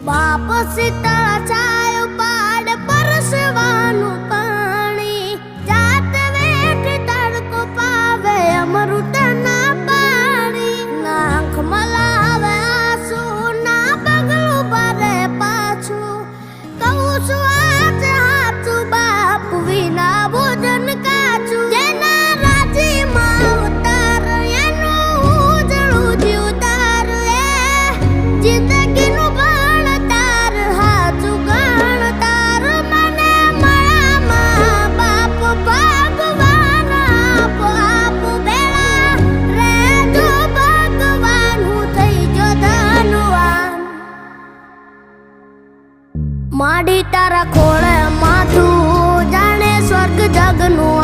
બાપ શીતળ છાયો પાડ પરસવાનું પાણી જાત વેઠ તડકો પાવે અમૃત ના પાણી નાખ મલાવે આંસુ ના પગલું ભરે પાછું કહું છું આજ હાચું બાપ વિના ભોજન કાચું જેના રાજીમાં ઉતાર એનું ઉજળું જીવતાર એ જિંદગીનું માડી તારા ખોળે માથું જાણે સ્વર્ગ જગનું